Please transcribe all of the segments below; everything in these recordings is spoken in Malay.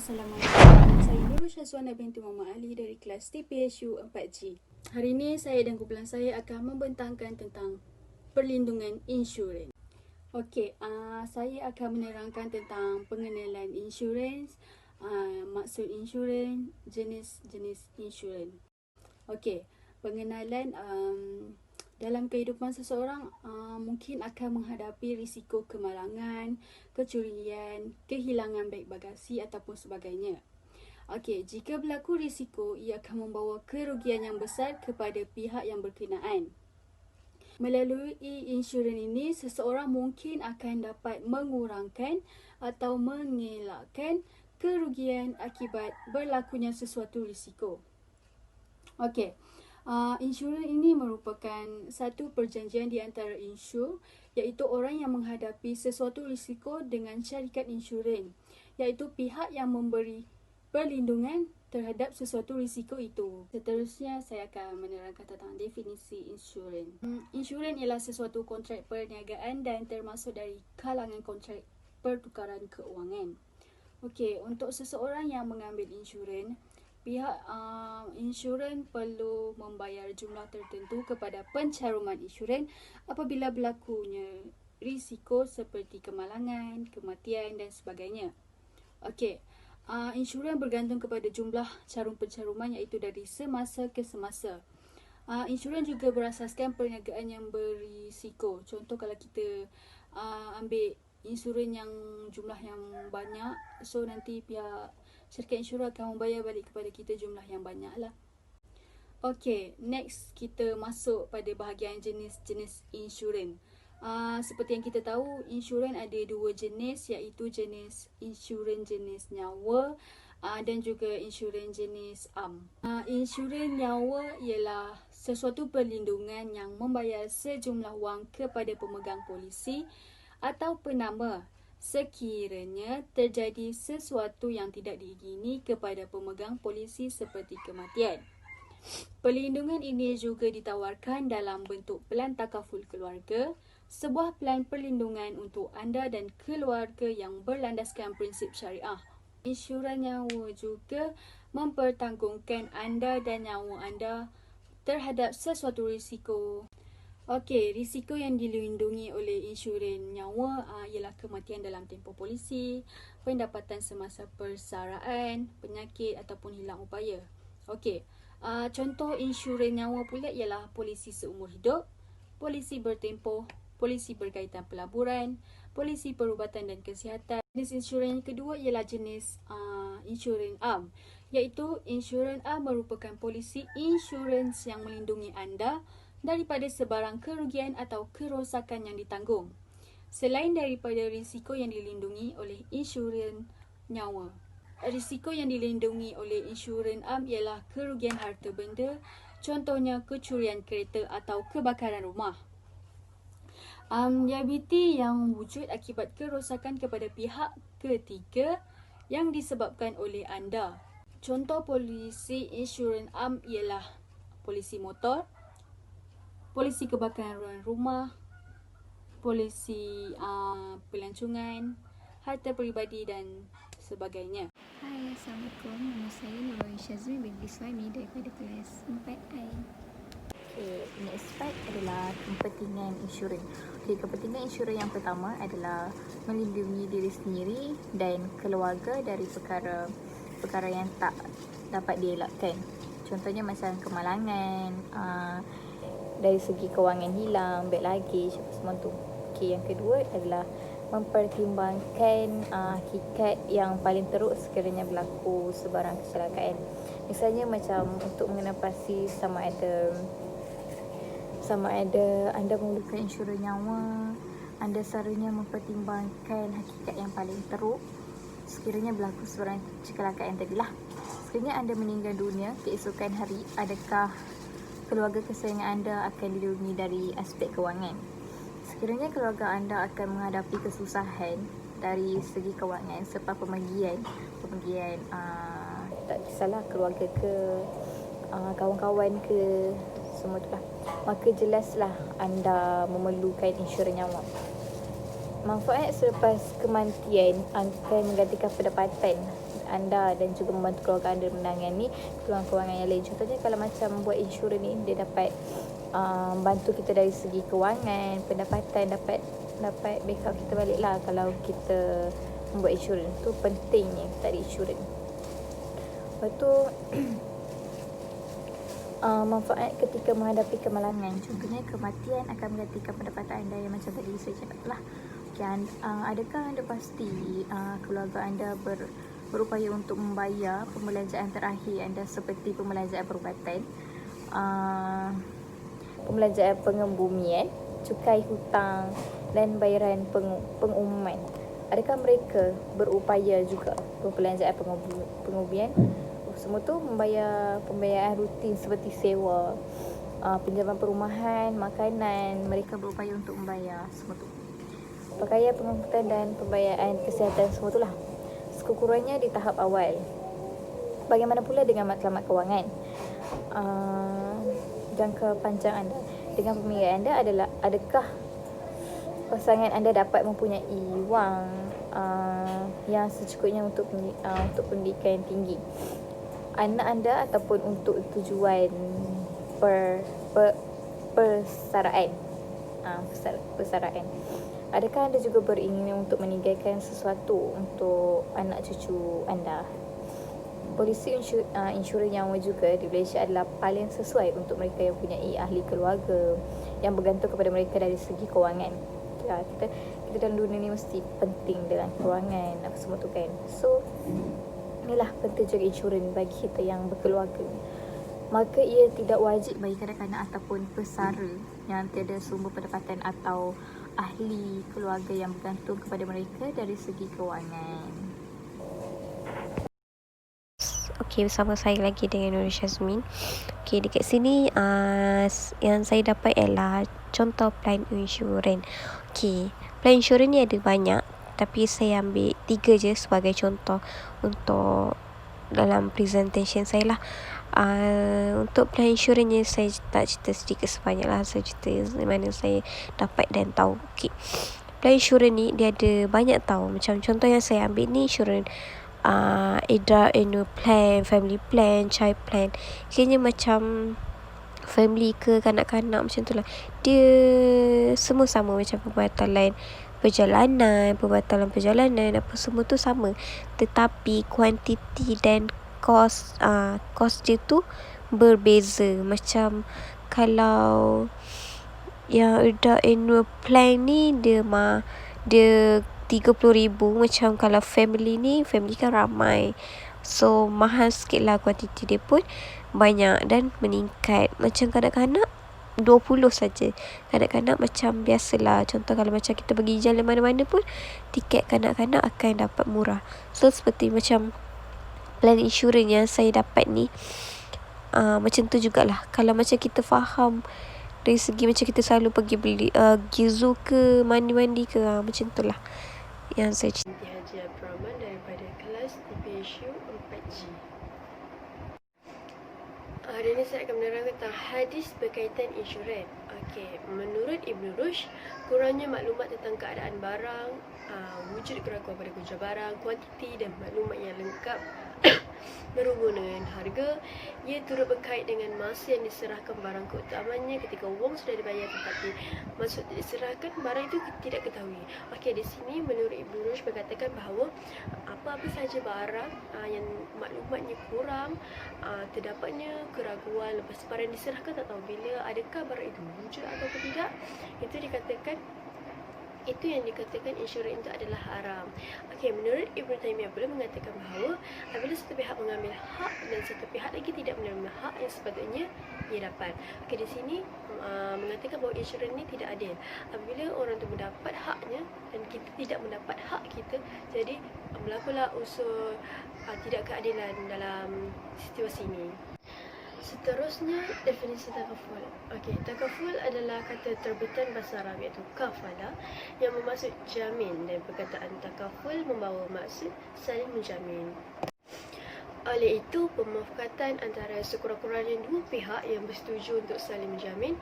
Assalamualaikum. Saya Nurul Syazwana binti Muhammad Ali dari kelas TPSU 4G. Hari ini saya dan kumpulan saya akan membentangkan tentang perlindungan insurans. Okey, saya akan menerangkan tentang pengenalan insurans, maksud insurans, jenis-jenis insurans. Okey, pengenalan dalam kehidupan seseorang mungkin akan menghadapi risiko kemalangan, kecurian, kehilangan beg bagasi ataupun sebagainya. Okey, jika berlaku risiko, ia akan membawa kerugian yang besar kepada pihak yang berkenaan. Melalui insurans ini, seseorang mungkin akan dapat mengurangkan atau mengelakkan kerugian akibat berlakunya sesuatu risiko. Okey. Insurans ini merupakan satu perjanjian di antara insur, iaitu orang yang menghadapi sesuatu risiko dengan syarikat insurans, iaitu pihak yang memberi perlindungan terhadap sesuatu risiko itu. Seterusnya saya akan menerangkan tentang definisi insurans. Insurans ialah sesuatu kontrak perniagaan dan termasuk dari kalangan kontrak pertukaran keuangan. Okey, untuk seseorang yang mengambil insurans, pihak insurans perlu membayar jumlah tertentu kepada pencaruman insurans apabila berlakunya risiko seperti kemalangan, kematian dan sebagainya. Okey, insurans bergantung kepada jumlah carum pencaruman iaitu dari semasa ke semasa. Insurans juga berasaskan perniagaan yang berisiko. Contoh kalau kita ambil insurans yang jumlah yang banyak, so nanti pihak syarikat insurans akan membayar balik kepada kita jumlah yang banyak lah. Okey, next kita masuk pada bahagian jenis-jenis insurans. Seperti yang kita tahu, insurans ada dua jenis, iaitu jenis insurans jenis nyawa dan juga insurans jenis am. Insurans nyawa ialah sesuatu perlindungan yang membayar sejumlah wang kepada pemegang polisi atau penama sekiranya terjadi sesuatu yang tidak diingini kepada pemegang polisi seperti kematian. Perlindungan ini juga ditawarkan dalam bentuk pelan takaful keluarga, sebuah pelan perlindungan untuk anda dan keluarga yang berlandaskan prinsip syariah. Insurans nyawa juga mempertanggungjawabkan anda dan nyawa anda terhadap sesuatu risiko. Okey, risiko yang dilindungi oleh insurans nyawa ialah kematian dalam tempoh polisi, pendapatan semasa persaraan, penyakit ataupun hilang upaya. Okey, contoh insurans nyawa pula ialah polisi seumur hidup, polisi bertempoh, polisi berkaitan pelaburan, polisi perubatan dan kesihatan. Jenis insurans yang kedua ialah jenis insurans am, iaitu insurans am merupakan polisi insurans yang melindungi anda daripada sebarang kerugian atau kerosakan yang ditanggung, selain daripada risiko yang dilindungi oleh insurans nyawa. Risiko yang dilindungi oleh insurans am ialah kerugian harta benda, contohnya kecurian kereta atau kebakaran rumah. Liability yang wujud akibat kerosakan kepada pihak ketiga yang disebabkan oleh anda. Contoh polisi insurans am ialah polisi motor, polisi kebakaran rumah, polisi pelancongan, harta peribadi dan sebagainya. Hai, Assalamualaikum. Nama saya Nurul Syazwana binti Suhaimi daripada kelas 4I. Okay, next part adalah kepentingan insurans. Okay, kepentingan insurans yang pertama adalah melindungi diri sendiri dan keluarga dari perkara yang tak dapat dielakkan. Contohnya macam kemalangan, dari segi kewangan hilang, beg luggage, semua tu. Okay, yang kedua adalah mempertimbangkan hakikat yang paling teruk sekiranya berlaku sebarang kecelakaan. Misalnya macam untuk mengenal pasti sama ada anda memerlukan insurans nyawa, anda seharusnya mempertimbangkan hakikat yang paling teruk sekiranya berlaku sebarang kecelakaan tadilah. Sekiranya anda meninggal dunia keesokan hari, adakah keluarga kesayangan anda akan dilindungi dari aspek kewangan? Sekiranya keluarga anda akan menghadapi kesusahan dari segi kewangan sebab pemergian tak kisahlah keluarga ke kawan-kawan ke semua tu lah, maka jelaslah anda memerlukan insurans nyawa. Manfaat selepas kematian akan menggantikan pendapatan anda dan juga membantu keluarga anda menangani keluhan kewangan yang lain. Contohnya kalau macam buat insurans ni, dia dapat bantu kita dari segi kewangan, pendapatan, dapat backup kita balik lah kalau kita membuat insurans. Tu pentingnya kita ada insurans. Lepas tu manfaat ketika menghadapi kemalangan. Contohnya kematian akan menggantikan pendapatan anda yang macam tadi saya cakap lah. Adakah anda pasti keluarga anda berupaya untuk membayar pembelanjaan terakhir anda seperti pembelanjaan perubatan, pembelanjaan pengembumian, cukai hutang dan bayaran pengumuman? Adakah mereka berupaya juga pembelanjaan pengembumian? Semua tu pembayaran rutin seperti sewa, pinjaman perumahan, makanan, mereka berupaya untuk membayar semua tu. Pakaian, pengangkutan dan pembayaran kesihatan, semua tu lah. Sekurang-kurangnya di tahap awal. Bagaimana pula dengan matlamat kewangan? Jangka panjang anda. Dengan pemikiran anda adakah pasangan anda dapat mempunyai wang yang secukupnya untuk pendidikan yang tinggi anak anda ataupun untuk tujuan persaraan. Adakah anda juga beringinan untuk meninggalkan sesuatu untuk anak cucu anda? Polisi insurans nyawa juga di Malaysia adalah paling sesuai untuk mereka yang mempunyai ahli keluarga yang bergantung kepada mereka dari segi kewangan. Kita dalam dunia ni mesti penting dengan kewangan apa semua tu kan. So inilah penting jaga insurans bagi kita yang berkeluarga. Maka ia tidak wajib bagi kanak-kanak ataupun pesara yang tiada sumber pendapatan atau ahli keluarga yang bergantung kepada mereka dari segi kewangan. Okey, bersama saya lagi dengan Nur Syazmin. Okey, dekat sini yang saya dapat ialah contoh plan insurans. Okey, plan insurans ni ada banyak, tapi saya ambil 3 je sebagai contoh untuk dalam presentation saya lah. Untuk plan insurans ni saya tak cerita sedikit sebanyak lah. Saya cerita mana saya dapat dan tahu. Okay. Plan insurans ni dia ada banyak tahu. Macam contoh yang saya ambil ni insurans annual plan, family plan, child plan. Kayaknya macam family ke kanak-kanak macam tu lah. Dia semua sama macam pembatalan perjalanan apa semua tu sama, tetapi kuantiti dan kos dia tu berbeza. Macam kalau yang ada annual plan ni dia 30,000. Macam kalau family kan ramai, so mahal sikit lah, kuantiti dia pun banyak dan meningkat. Macam kanak-kanak 20 saja. Kanak-kanak macam biasalah. Contoh kalau macam kita pergi jalan mana-mana pun tiket kanak-kanak akan dapat murah. So seperti macam plan insurans yang saya dapat ni, macam tu jugalah. Kalau macam kita faham dari segi macam kita selalu pergi beli Gizu ke mandi-mandi ke, macam tu lah yang saya cerita. Haji Abdul Rahman daripada kelas TPSU 4G. Hari ini saya akan menerangkan tentang hadis berkaitan insurans. Okey, menurut Ibn Rushd, kurangnya maklumat tentang keadaan barang, wujud keraguan pada kunci barang, kuantiti dan maklumat yang lengkap berhubung dengan harga, ia turut berkait dengan masa yang diserahkan barang keutamaannya ketika wang sudah dibayar tetapi maksud diserahkan barang itu tidak ketahui. Okey, di sini menurut Ibn Rushd berkatakan bahawa apa-apa saja barang yang maklumatnya kurang, terdapatnya keraguan lepas barang diserahkan tak tahu bila adakah barang itu wujud atau tidak, itu yang dikatakan insurans itu adalah haram. Okey, menurut Ibn Taymiyah pula mengatakan bahawa apabila satu pihak mengambil hak dan satu pihak lagi tidak menerima hak yang sepatutnya ia dapat. Okey, di sini mengatakan bahawa insurans ini tidak adil. Apabila orang tu mendapat haknya dan kita tidak mendapat hak kita, jadi berlakulah unsur tidak keadilan dalam situasi ini. Seterusnya, definisi takaful. Okey, takaful adalah kata terbitan bahasa Arab iaitu kafala yang bermaksud jamin, dan perkataan takaful membawa maksud saling menjamin. Oleh itu, pemufakatan antara sekurang-kurangnya dua pihak yang bersetuju untuk saling menjamin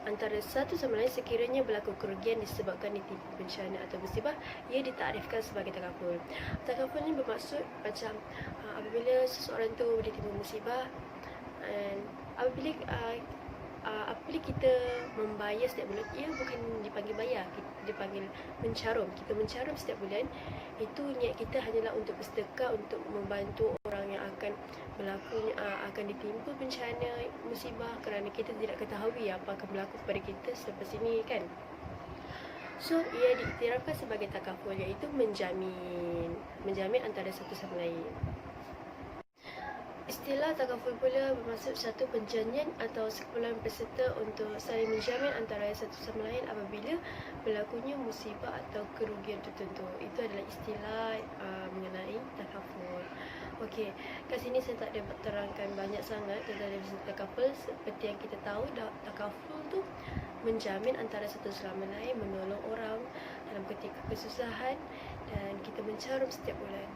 antara satu sama lain sekiranya berlaku kerugian disebabkan ditipu bencana atau musibah, ia ditakdirkan sebagai takaful. Takaful ni bermaksud macam apabila seseorang tu ditipu musibah, dan apabila kita membayar setiap bulan, ia bukan dipanggil bayar, dipanggil mencarum. Kita mencarum setiap bulan, itu niat kita hanyalah untuk bersedekah, untuk membantu orang yang akan akan ditimpa bencana musibah, kerana kita tidak ketahui apa akan berlaku kepada kita selepas ini kan. So ia diiktirafkan sebagai takaful, iaitu menjamin antara satu sama lain. Istilah takaful pula bermaksud satu perjanjian atau sekumpulan peserta untuk saling menjamin antara satu sama lain apabila berlakunya musibah atau kerugian tertentu. Itu adalah istilah mengenai takaful. Okey, kat sini saya tak dapat terangkan banyak sangat tentang definisi takaful. Seperti yang kita tahu, takaful tu menjamin antara satu sama lain, menolong orang dalam ketika kesusahan, dan kita mencarum setiap bulan.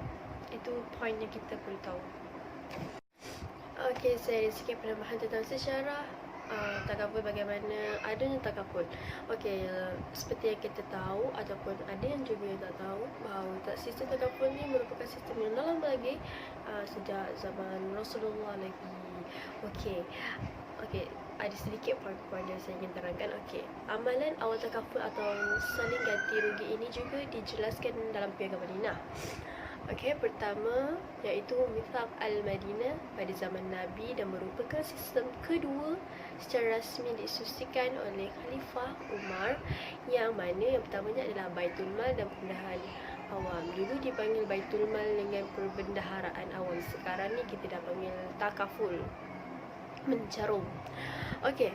Itu poin yang kita perlu tahu. Okey, saya ada sikit penambahan tentang sejarah takaful, bagaimana adanya takaful. Okey, seperti yang kita tahu ataupun ada yang juga yang tak tahu bahawa sistem takaful ni merupakan sistem yang lama lagi, sejak zaman Rasulullah lagi. Okey, ada sedikit poin-poin yang saya ingin terangkan. Okey, amalan awal takaful atau saling ganti rugi ini juga dijelaskan dalam Piagam Madinah. Okey, pertama iaitu Mithaq Al-Madinah pada zaman Nabi, dan merupakan sistem kedua secara rasmi disusikan oleh Khalifah Umar, yang mana yang pertamanya adalah Baitul Mal dan Perbendaharaan Awam. Dulu dipanggil Baitul Mal dengan Perbendaharaan Awam. Sekarang ni kita dah panggil takaful, mencarum. Okey,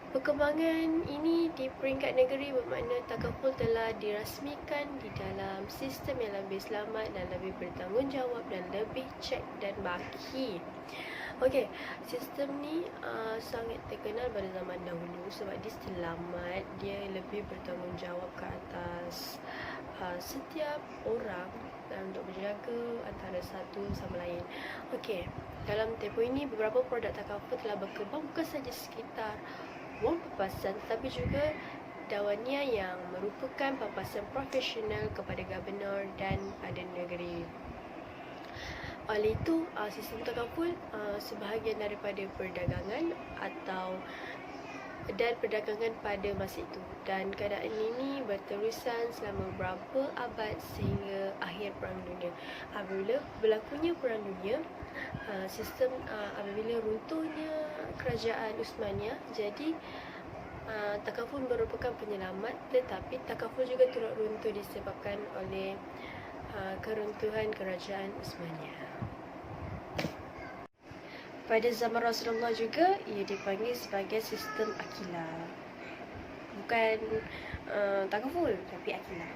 perkembangan ini di peringkat negeri bermakna takaful telah dirasmikan di dalam sistem yang lebih selamat dan lebih bertanggungjawab dan lebih cek dan baki. Okey, sistem ni sangat terkenal pada zaman dahulu sebab dia selamat, dia lebih bertanggungjawab ke atas setiap orang dan untuk menjaga antara satu sama lain. Okey, dalam tempoh ini beberapa produk takaful telah berkembang, bukan saja sekitar wang papasan tetapi juga dawania yang merupakan papasan profesional kepada gubernur dan pada negeri. Oleh itu, sistem takaful sebahagian daripada perdagangan dan perdagangan pada masa itu, dan keadaan ini berterusan selama beberapa abad sehingga akhir Perang Dunia. Apabila berlakunya Perang Dunia, apabila runtuhnya kerajaan Uthmaniyah, jadi takaful merupakan penyelamat, tetapi takaful juga turut runtuh disebabkan oleh keruntuhan kerajaan Uthmaniyah. Pada zaman Rasulullah juga ia dipanggil sebagai sistem akilah. Bukan takaful, tapi akilah.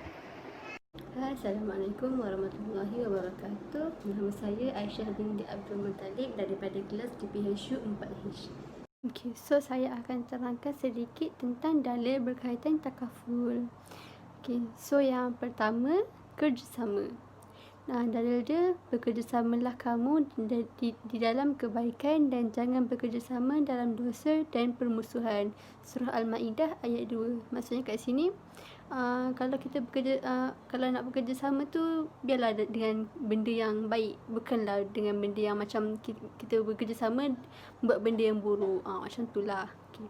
Assalamualaikum warahmatullahi wabarakatuh. Nama saya Aisyah binti Abdul Muttalib daripada kelas TPHU 4H. Okey, so saya akan terangkan sedikit tentang dalil berkaitan takaful. Okey, so yang pertama, kerjasama. Dalil dia, bekerjasamalah kamu di dalam kebaikan dan jangan bekerjasama dalam dosa dan permusuhan. Surah Al-Ma'idah ayat 2. Maksudnya kat sini, kalau kita kalau nak bekerjasama tu biarlah dengan benda yang baik, bukanlah dengan benda yang macam kita bekerjasama buat benda yang buruk. Macam itulah. Okay.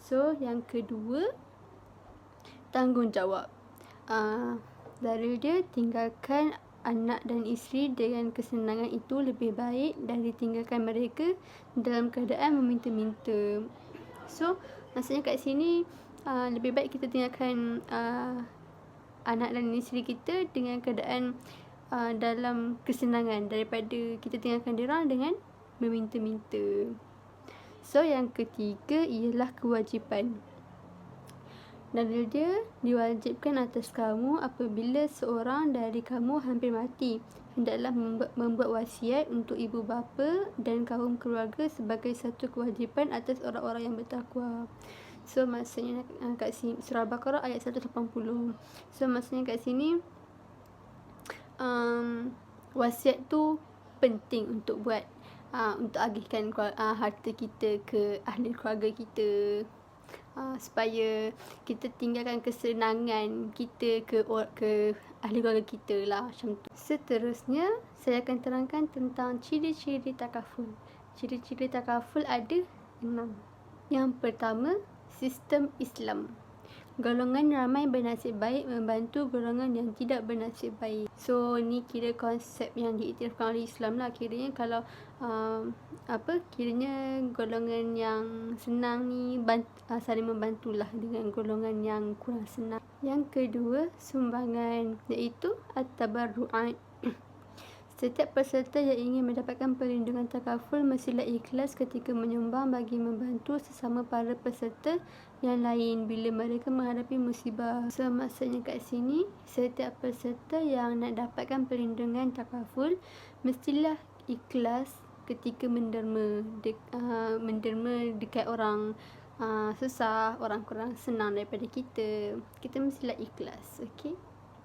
So yang kedua, tanggungjawab. Dalil dia, tinggalkan anak dan isteri dengan kesenangan itu lebih baik dari tinggalkan mereka dalam keadaan meminta-minta. So maksudnya kat sini, lebih baik kita tinggalkan anak dan isteri kita dengan keadaan dalam kesenangan daripada kita tinggalkan diorang dengan meminta-minta. So yang ketiga ialah kewajipan. Dalil dia, diwajibkan atas kamu apabila seorang dari kamu hampir mati, hendaklah membuat wasiat untuk ibu bapa dan kaum keluarga sebagai satu kewajipan atas orang-orang yang bertakwa. So maksudnya kat sini, surah Al-Baqarah ayat 180. So maksudnya kat sini, wasiat tu penting untuk buat untuk agihkan harta kita ke ahli keluarga kita, supaya kita tinggalkan kesenangan kita ke ahli keluarga kita lah, macam tu. Seterusnya saya akan terangkan tentang ciri-ciri takaful. Ciri-ciri takaful ada 6. Yang pertama, sistem Islam. Golongan ramai bernasib baik membantu golongan yang tidak bernasib baik. So ni kira konsep yang diiktirafkan oleh Islam lah. Kiranya kalau kiranya golongan yang senang ni saling membantulah dengan golongan yang kurang senang. Yang kedua, sumbangan, iaitu at-tabarru'at. Setiap peserta yang ingin mendapatkan perlindungan takaful mestilah ikhlas ketika menyumbang bagi membantu sesama para peserta yang lain bila mereka menghadapi musibah. So maksudnya kat sini, setiap peserta yang nak dapatkan perlindungan takaful mestilah ikhlas ketika menderma dekat orang susah, orang kurang senang daripada kita. Kita mestilah ikhlas, okey.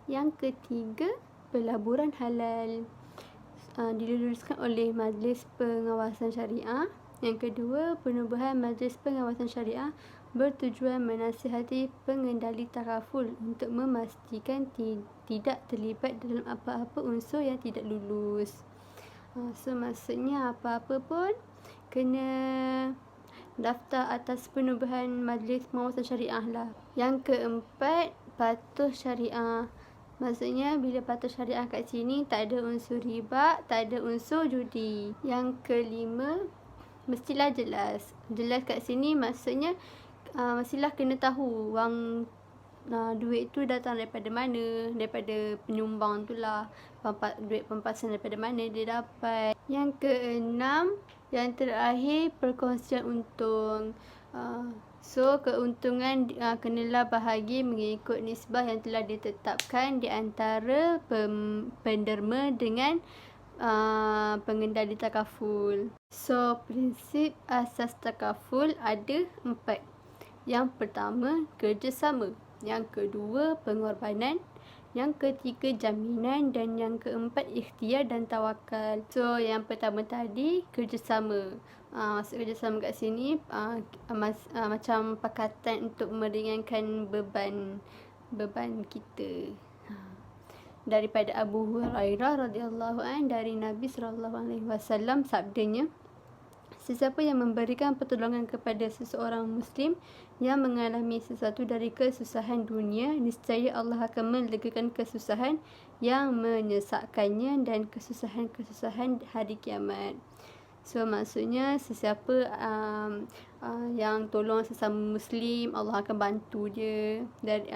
Yang ketiga, pelaburan halal. Diluluskan oleh Majlis Pengawasan Syariah. Yang kedua, penubuhan Majlis Pengawasan Syariah bertujuan menasihati pengendali takaful untuk memastikan tidak terlibat dalam apa-apa unsur yang tidak lulus. So maksudnya apa-apa pun kena daftar atas penubuhan Majlis Pengawasan Syariah lah. Yang keempat, patuh syariah. Maksudnya bila patuh syariah kat sini tak ada unsur riba, tak ada unsur judi. Yang kelima, mestilah jelas. Jelas kat sini maksudnya mestilah kena tahu wang duit tu datang daripada mana, daripada penyumbang tu lah. Duit pempasan daripada mana dia dapat. Yang keenam, yang terakhir, perkongsian untung. So keuntungan kenalah bahagi mengikut nisbah yang telah ditetapkan di antara penderma dengan pengendali takaful. So prinsip asas takaful ada 4. Yang pertama, kerjasama. Yang kedua, pengorbanan. Yang ketiga, jaminan. Dan yang keempat, ikhtiar dan tawakal. So yang pertama tadi, kerjasama. Maksud kerjasama kat sini macam pakatan untuk meringankan beban kita. Daripada Abu Hurairah radhiyallahu anhu, dari Nabi sallallahu alaihi wasallam, sabdanya, sesiapa yang memberikan pertolongan kepada seseorang muslim yang mengalami sesuatu dari kesusahan dunia, niscaya Allah akan melegakan kesusahan yang menyesakkannya dan kesusahan hari kiamat. So maksudnya sesiapa yang tolong sesama muslim, Allah akan bantu dia dari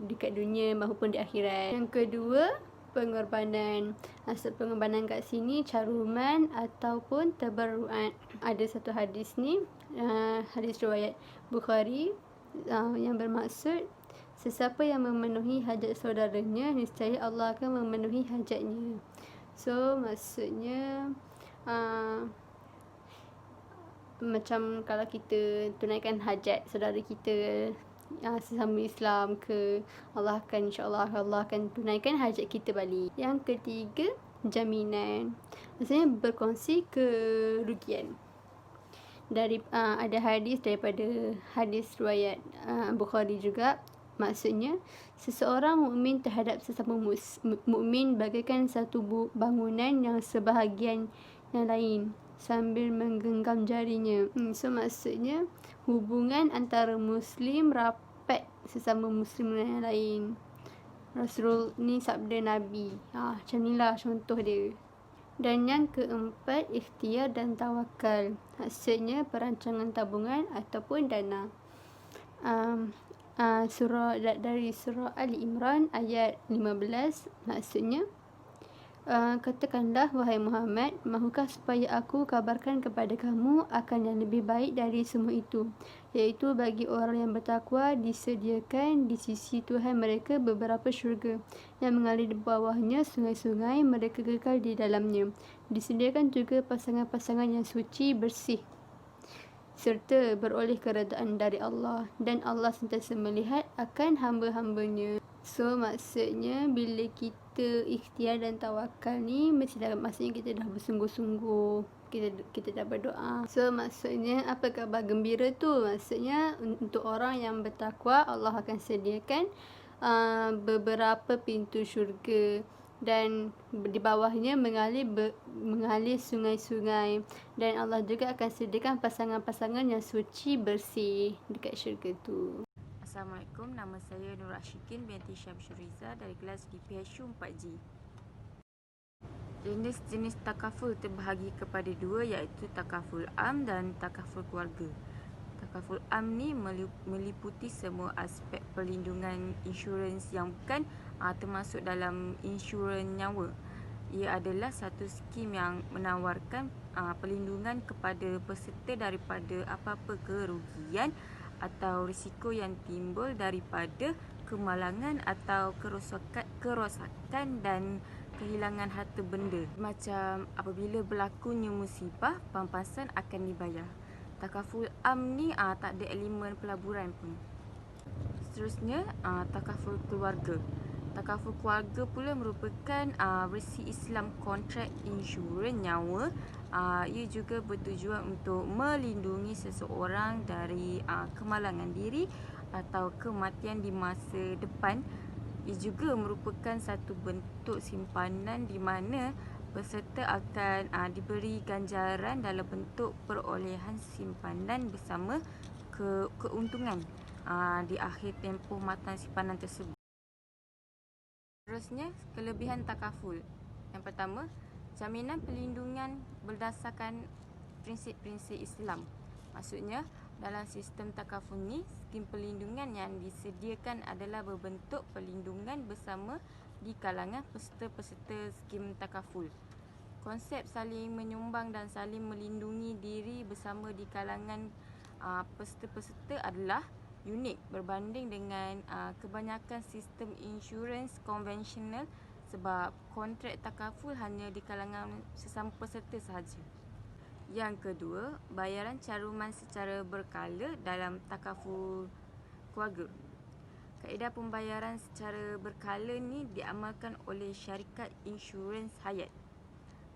dekat dunia maupun di akhirat. Yang kedua, pengorbanan. Asal pengorbanan kat sini caruman ataupun tabarruat. Ada satu hadis ni, hadis riwayat Bukhari, yang bermaksud sesiapa yang memenuhi hajat saudaranya, niscaya Allah akan memenuhi hajatnya. So maksudnya macam kalau kita tunaikan hajat saudara kita sesama Islam ke, Allah akan, insya-Allah Allah akan tunaikan hajat kita balik. Yang ketiga, jaminan. Maksudnya berkongsi kerugian. Ada hadis daripada hadis riwayat Bukhari juga. Maksudnya seseorang mukmin terhadap sesama mukmin bagaikan satu bangunan yang sebahagian yang lain sambil menggenggam jarinya. So maksudnya hubungan antara muslim rapat sesama muslim yang lain. Rasul ni sabda Nabi. Macam ni lah contoh dia. Dan yang keempat, ikhtiar dan tawakal. Maksudnya perancangan tabungan ataupun dana. Dari surah Ali Imran ayat 15, maksudnya, katakanlah wahai Muhammad, mahukah supaya aku kabarkan kepada kamu akan yang lebih baik dari semua itu, iaitu bagi orang yang bertakwa disediakan di sisi Tuhan mereka beberapa syurga yang mengalir di bawahnya sungai-sungai, mereka kekal di dalamnya. Disediakan juga pasangan-pasangan yang suci, bersih, serta beroleh keredaan dari Allah, dan Allah sentiasa melihat akan hamba-hambanya. So maksudnya bila kita kita ikhtiar dan tawakal ni mesti dalam maksudnya kita dah bersungguh-sungguh, kita dah berdoa. So maksudnya apa khabar gembira tu? Maksudnya untuk orang yang bertakwa, Allah akan sediakan beberapa pintu syurga dan di bawahnya mengalir sungai-sungai, dan Allah juga akan sediakan pasangan-pasangan yang suci bersih dekat syurga tu. Assalamualaikum, nama saya Nur Ashikin binti Syamsul Riza dari kelas DPHU 4G. Jenis-jenis takaful terbahagi kepada dua, iaitu takaful am dan takaful keluarga. Takaful am ni meliputi semua aspek perlindungan insurans yang bukan termasuk dalam insurans nyawa. Ia adalah satu skim yang menawarkan perlindungan kepada peserta daripada apa-apa kerugian atau risiko yang timbul daripada kemalangan atau kerosakan dan kehilangan harta benda. Macam apabila berlakunya musibah, pampasan akan dibayar. Takaful am ni tak ada elemen pelaburan pun. Seterusnya, takaful keluarga. Takaful keluarga pula merupakan versi Islam kontrak insurans nyawa. Ia juga bertujuan untuk melindungi seseorang dari kemalangan diri atau kematian di masa depan. Ia juga merupakan satu bentuk simpanan di mana peserta akan diberi ganjaran dalam bentuk perolehan simpanan bersama keuntungan di akhir tempoh matang simpanan tersebut. Seterusnya, kelebihan takaful. Yang pertama, jaminan perlindungan berdasarkan prinsip-prinsip Islam. Maksudnya, dalam sistem takaful ni, skim perlindungan yang disediakan adalah berbentuk perlindungan bersama di kalangan peserta-peserta skim takaful. Konsep saling menyumbang dan saling melindungi diri bersama di kalangan peserta-peserta adalah unik berbanding dengan kebanyakan sistem insurans konvensional, sebab kontrak takaful hanya di kalangan sesama peserta sahaja. Yang kedua, bayaran caruman secara berkala dalam takaful keluarga. Kaedah pembayaran secara berkala ni diamalkan oleh syarikat insurans hayat.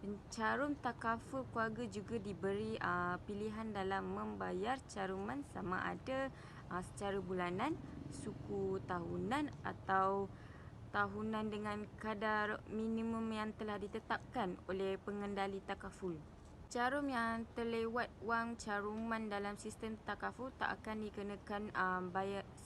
Pencarum takaful keluarga juga diberi pilihan dalam membayar caruman sama ada secara bulanan, suku tahunan atau tahunan dengan kadar minimum yang telah ditetapkan oleh pengendali takaful. Carum yang terlewat wang caruman dalam sistem takaful tak akan dikenakan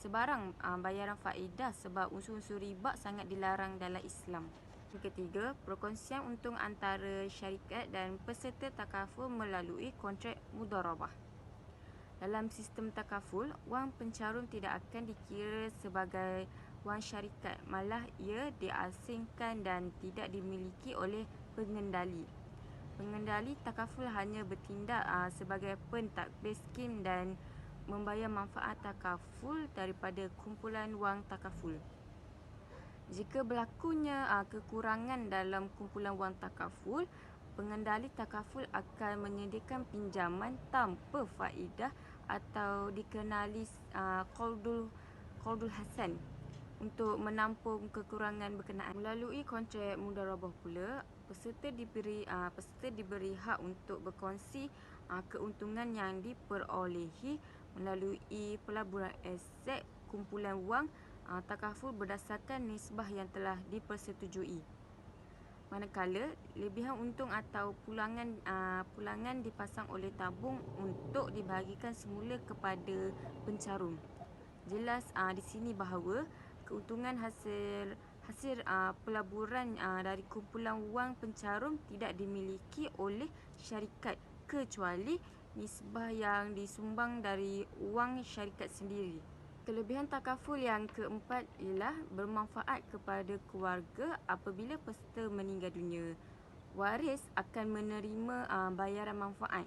sebarang bayaran faedah sebab unsur-unsur riba sangat dilarang dalam Islam. Yang ketiga, perkongsian untung antara syarikat dan peserta takaful melalui kontrak mudharabah. Dalam sistem takaful, wang pencarum tidak akan dikira sebagai wang syarikat, malah ia diasingkan dan tidak dimiliki oleh pengendali. Pengendali takaful hanya bertindak sebagai pentadbir skim dan membayar manfaat takaful daripada kumpulan wang takaful. Jika berlakunya kekurangan dalam kumpulan wang takaful, pengendali takaful akan menyediakan pinjaman tanpa faedah atau dikenali qardul hasan untuk menampung kekurangan berkenaan. Melalui kontrak mudharabah pula, peserta diberi hak untuk berkongsi keuntungan yang diperolehi melalui pelaburan aset kumpulan wang takaful berdasarkan nisbah yang telah dipersetujui. Manakala lebihan untung atau pulangan dipasang oleh tabung untuk dibahagikan semula kepada pencarum. Jelas di sini bahawa keuntungan hasil pelaburan dari kumpulan wang pencarum tidak dimiliki oleh syarikat kecuali nisbah yang disumbang dari wang syarikat sendiri. Kelebihan takaful yang keempat ialah bermanfaat kepada keluarga apabila peserta meninggal dunia. Waris akan menerima bayaran manfaat.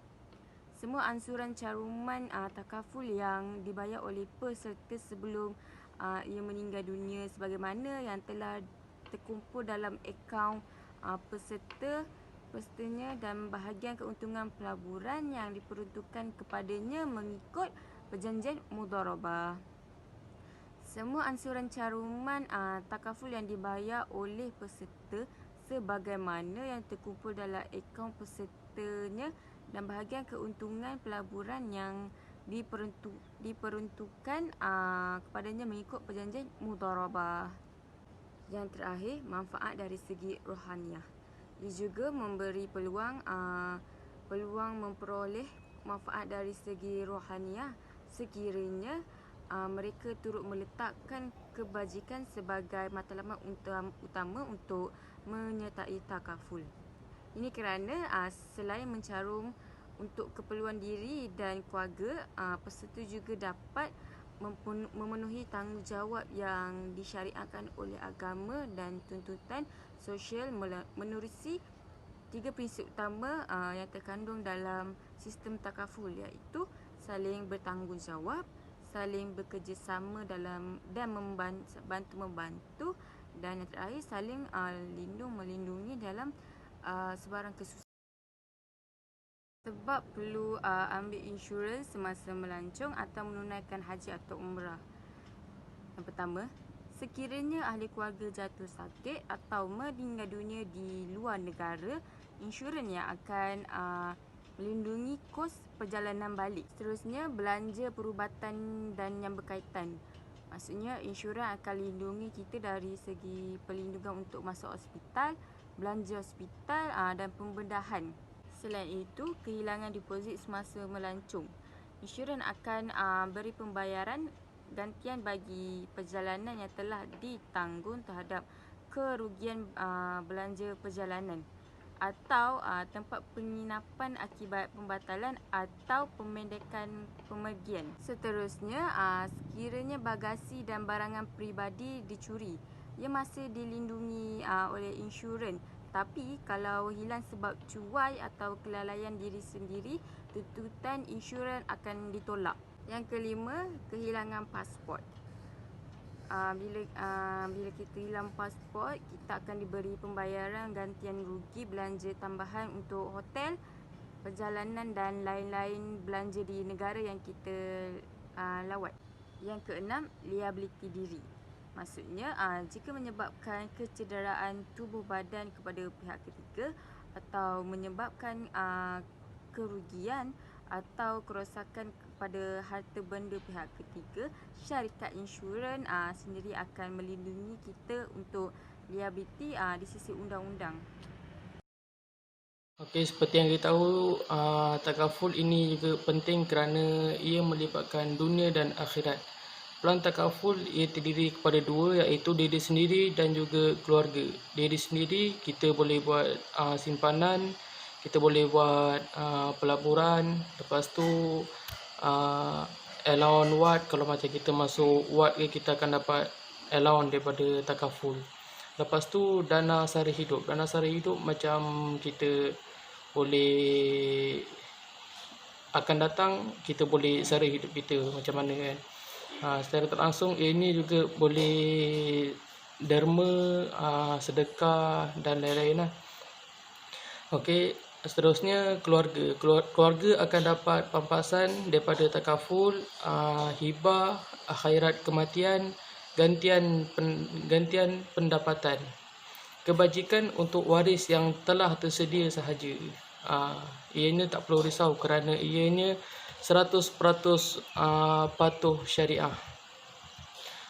Semua ansuran caruman takaful yang dibayar oleh peserta sebelum ia meninggal dunia sebagaimana yang telah terkumpul dalam akaun pesertanya dan bahagian keuntungan pelaburan yang diperuntukkan kepadanya mengikut perjanjian mudharabah. Semua ansuran caruman takaful yang dibayar oleh peserta sebagaimana yang terkumpul dalam akaun pesertanya dan bahagian keuntungan pelaburan yang diperuntukkan kepadanya mengikut perjanjian mudharabah. Yang terakhir, manfaat dari segi rohaniah. Ia juga memberi peluang memperoleh manfaat dari segi rohaniah sekiranya mereka turut meletakkan kebajikan sebagai matlamat utama untuk menyertai takaful. Ini kerana selain mencarum untuk keperluan diri dan keluarga, peserta juga dapat memenuhi tanggungjawab yang disyariatkan oleh agama dan tuntutan sosial menerusi 3 prinsip utama yang terkandung dalam sistem takaful, iaitu saling bertanggungjawab, saling bekerjasama dan membantu, dan yang terakhir saling melindungi dalam sebarang kesusahan. Sebab perlu ambil insurans semasa melancong atau menunaikan haji atau umrah. Yang pertama, sekiranya ahli keluarga jatuh sakit atau meninggal dunia di luar negara, insurans yang akan melindungi kos perjalanan balik. Seterusnya, belanja perubatan dan yang berkaitan. Maksudnya, insurans akan lindungi kita dari segi perlindungan untuk masuk hospital, belanja hospital dan pembedahan. Selain itu, kehilangan deposit semasa melancong. Insurans akan beri pembayaran gantian bagi perjalanan yang telah ditanggung terhadap kerugian belanja perjalanan atau tempat penginapan akibat pembatalan atau pemendekan pemergian. Seterusnya, sekiranya bagasi dan barangan peribadi dicuri, ia masih dilindungi oleh insurans. Tapi kalau hilang sebab cuai atau kelalaian diri sendiri, tuntutan insurans akan ditolak. Yang kelima, kehilangan pasport. Bila kita hilang pasport, kita akan diberi pembayaran gantian rugi belanja tambahan untuk hotel, perjalanan dan lain-lain belanja di negara yang kita lawat. Yang keenam, liability diri. Maksudnya, jika menyebabkan kecederaan tubuh badan kepada pihak ketiga atau menyebabkan kerugian atau kerosakan kepada harta benda pihak ketiga, syarikat insurans sendiri akan melindungi kita untuk liability di sisi undang-undang. Okey, seperti yang kita tahu, takaful ini juga penting kerana ia melibatkan dunia dan akhirat. Pelan takaful ia terdiri kepada dua, iaitu diri sendiri dan juga keluarga. Diri sendiri kita boleh buat simpanan, kita boleh buat pelaburan, lepas tu allowance ward. Kalau macam kita masuk ward, kita akan dapat allowance daripada takaful. Lepas tu dana sara hidup. Dana sara hidup macam kita boleh akan datang, kita boleh sara hidup kita macam mana kan. Secara tak langsung ini juga boleh derma, sedekah dan lain-lain lah. Okey, seterusnya keluarga. Keluarga akan dapat pampasan daripada takaful, hibah, akhirat kematian, gantian pendapatan. Kebajikan untuk waris yang telah tersedia sahaja. Ianya tak perlu risau kerana ianya 100% patuh syariah.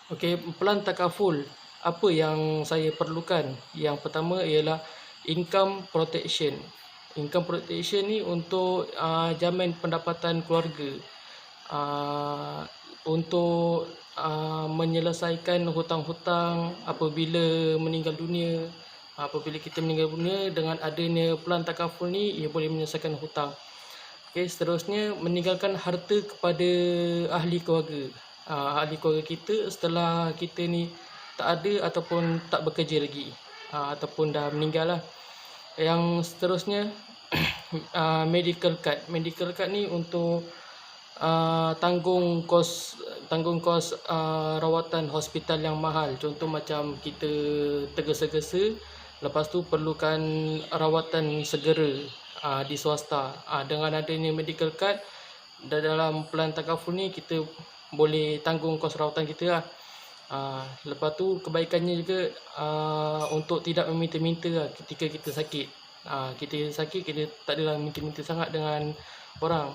Okey, pelan takaful. Apa yang saya perlukan? Yang pertama ialah income protection. Income protection ni untuk jamin pendapatan keluarga. Untuk menyelesaikan hutang-hutang apabila meninggal dunia. Apabila kita meninggal dunia, dengan adanya pelan takaful ni, ia boleh menyelesaikan hutang. Okay, seterusnya meninggalkan harta kepada ahli keluarga. Ahli keluarga kita setelah kita ni tak ada ataupun tak bekerja lagi, ataupun dah meninggal lah. Yang seterusnya medical card. Medical card ni untuk tanggung kos rawatan hospital yang mahal. Contoh macam kita tergesa-gesa, lepas tu perlukan rawatan segera di swasta. Dengan adanya medical card dalam pelan takaful ni, kita boleh tanggung kos rawatan kita lah. Lepas tu kebaikannya juga untuk tidak meminta-minta lah ketika kita sakit. Kita sakit, kita tak adalah minta-minta sangat dengan orang.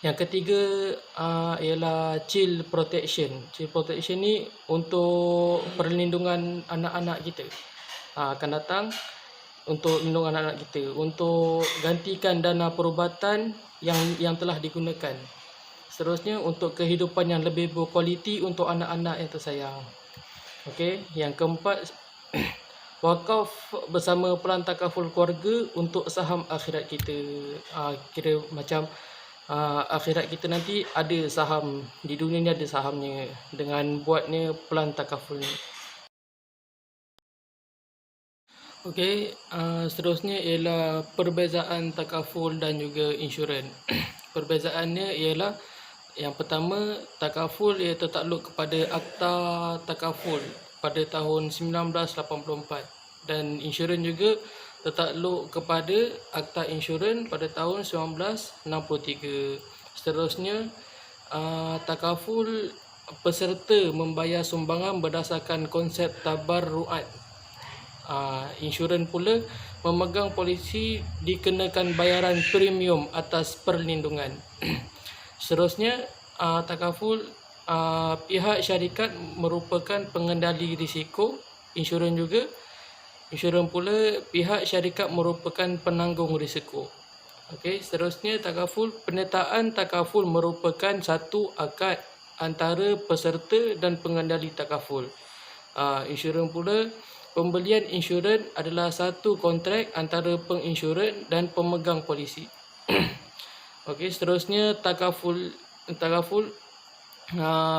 Yang ketiga ialah child protection. Child protection ni untuk perlindungan anak-anak kita. Akan datang untuk lindung anak-anak kita, untuk gantikan dana perubatan yang telah digunakan. Seterusnya untuk kehidupan yang lebih berkualiti untuk anak-anak yang tersayang. Okey, yang keempat wakaf bersama pelan takaful keluarga untuk saham akhirat kita. Kira macam akhirat kita nanti ada saham, di dunia ni ada sahamnya dengan buatnya pelan takaful ni. Okey, seterusnya ialah perbezaan takaful dan juga insurans. Perbezaannya ialah yang pertama, takaful ia tertakluk kepada Akta Takaful pada tahun 1984 dan insurans juga tertakluk kepada Akta Insurans pada tahun 1963. Seterusnya, takaful peserta membayar sumbangan berdasarkan konsep tabarruat. Insurans pula memegang polisi dikenakan bayaran premium atas perlindungan. Seterusnya, takaful pihak syarikat merupakan pengendali risiko. Insurans juga. Insurans pula pihak syarikat merupakan penanggung risiko. Okey, seterusnya takaful. Penyertaan takaful merupakan satu akad antara peserta dan pengendali takaful. Insurans pula, pembelian insurans adalah satu kontrak antara penginsurans dan pemegang polisi. Okey, seterusnya takaful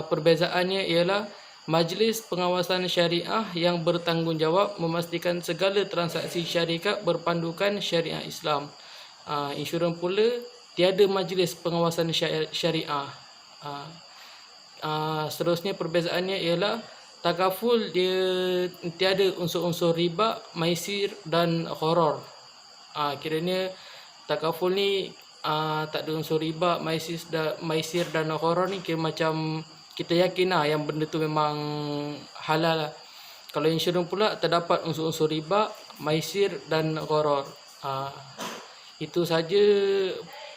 perbezaannya ialah Majlis Pengawasan Syariah yang bertanggungjawab memastikan segala transaksi syarikat berpandukan syariah Islam. Insurans pula tiada Majlis Pengawasan Syariah. Seterusnya perbezaannya ialah takaful dia tiada unsur-unsur riba, maisir dan gharar. Kiranya takaful ni tak ada unsur riba, maisir dan gharar ni kira macam kita yakin lah yang benda tu memang halal lah. Kalau insurans pula terdapat unsur-unsur riba, maisir dan gharar. Itu saja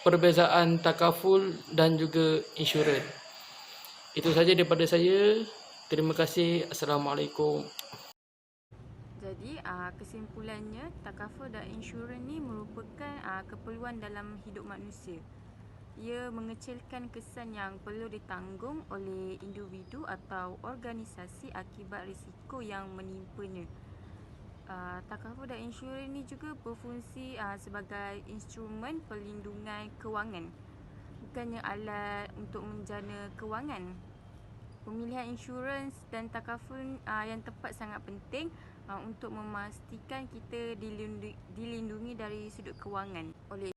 perbezaan takaful dan juga insurans. Itu saja daripada saya. Terima kasih. Assalamualaikum. Jadi kesimpulannya, takaful dan insurans ni merupakan keperluan dalam hidup manusia. Ia mengecilkan kesan yang perlu ditanggung oleh individu atau organisasi akibat risiko yang menimpanya. Takaful dan insurans ni juga berfungsi sebagai instrumen perlindungan kewangan, bukannya alat untuk menjana kewangan. Pemilihan insurans dan takaful yang tepat sangat penting untuk memastikan kita dilindungi dari sudut kewangan. Oleh